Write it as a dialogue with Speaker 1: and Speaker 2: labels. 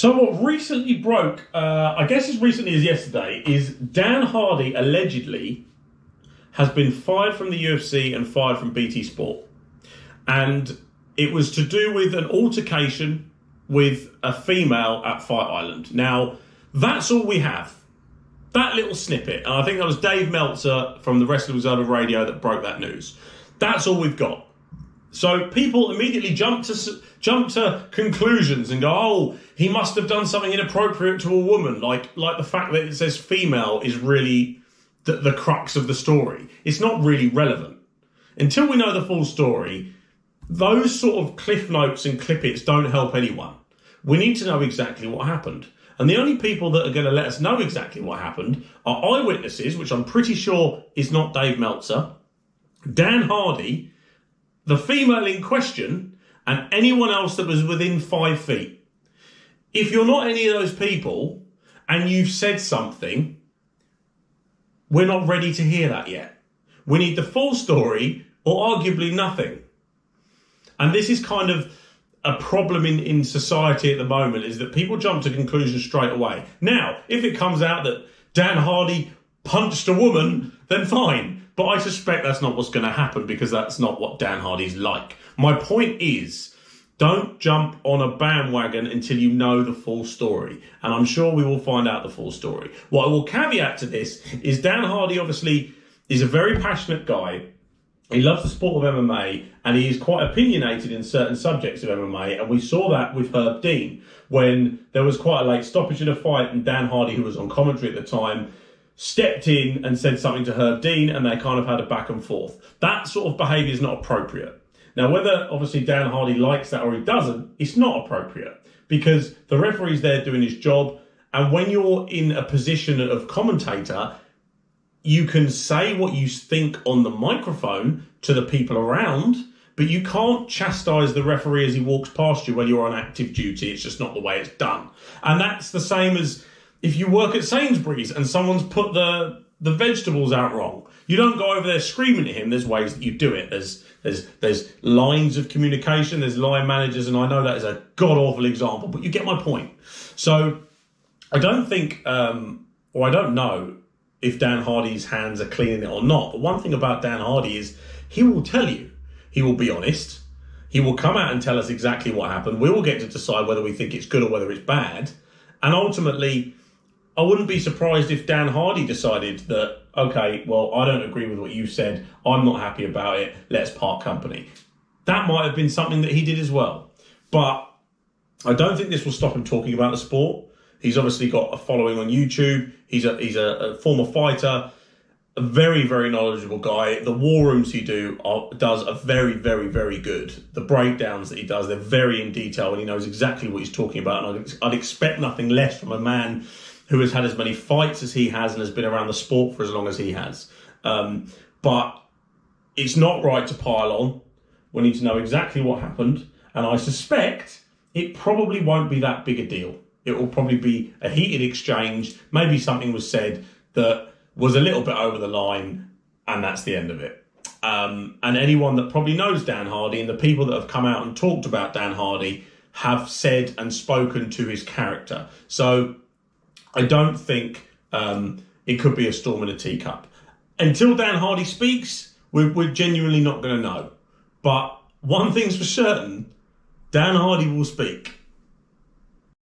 Speaker 1: So what recently broke, I guess as recently as yesterday, is Dan Hardy allegedly has been fired from the UFC and fired from BT Sport. And it was to do with an altercation with a female at Fight Island. Now, that's all we have. That little snippet. And I think that was Dave Meltzer from the Wrestling Observer Radio that broke that news. That's all we've got. So people immediately jump to conclusions and go, oh, he must have done something inappropriate to a woman. Like the fact that it says female is really the crux of the story. It's not really relevant. Until we know the full story, those sort of cliff notes and clippets don't help anyone. We need to know exactly what happened. And the only people that are going to let us know exactly what happened are eyewitnesses, which I'm pretty sure is not Dave Meltzer, Dan Hardy, the female in question, and anyone else that was within 5 feet. If you're not any of those people and you've said something, we're not ready to hear that yet. We need the full story or arguably nothing. And this is kind of a problem in society at the moment, is that people jump to conclusions straight away. Now, if it comes out that Dan Hardy punched a woman, then fine. But I suspect that's not what's going to happen, because that's not what Dan Hardy's like. My point is, don't jump on a bandwagon until you know the full story. And I'm sure we will find out the full story. What I will caveat to this is Dan Hardy obviously is a very passionate guy. He loves the sport of MMA, and he is quite opinionated in certain subjects of MMA. And we saw that with Herb Dean, when there was quite a late stoppage in a fight, and Dan Hardy, who was on commentary at the time, stepped in and said something to Herb Dean, and they kind of had a back and forth. That sort of behaviour is not appropriate. Now, whether obviously Dan Hardy likes that or he doesn't, it's not appropriate, because the referee's there doing his job. And when you're in a position of commentator, you can say what you think on the microphone to the people around, but you can't chastise the referee as he walks past you when you're on active duty. It's just not the way it's done. And that's the same as if you work at Sainsbury's and someone's put the vegetables out wrong. You don't go over there screaming at him. There's ways that you do it. There's lines of communication. There's line managers, and I know that is a god-awful example, but you get my point. So I don't think, or I don't know if Dan Hardy's hands are cleaning it or not. But one thing about Dan Hardy is he will tell you. He will be honest. He will come out and tell us exactly what happened. We will get to decide whether we think it's good or whether it's bad. And ultimately, I wouldn't be surprised if Dan Hardy decided that, okay, well, I don't agree with what you said. I'm not happy about it. Let's part company. That might have been something that he did as well. But I don't think this will stop him talking about the sport. He's obviously got a following on YouTube. He's a former fighter, a very, very knowledgeable guy. The war rooms he does are very, very, very good. The breakdowns that he does, they're very in detail, and he knows exactly what he's talking about. And I'd expect nothing less from a man who has had as many fights as he has and has been around the sport for as long as he has. But it's not right to pile on. We need to know exactly what happened. And I suspect it probably won't be that big a deal. It will probably be a heated exchange. Maybe something was said that was a little bit over the line, and that's the end of it. And anyone that probably knows Dan Hardy, and the people that have come out and talked about Dan Hardy, have said and spoken to his character. So I don't think it could be a storm in a teacup. Until Dan Hardy speaks, we're genuinely not going to know. But one thing's for certain, Dan Hardy will speak.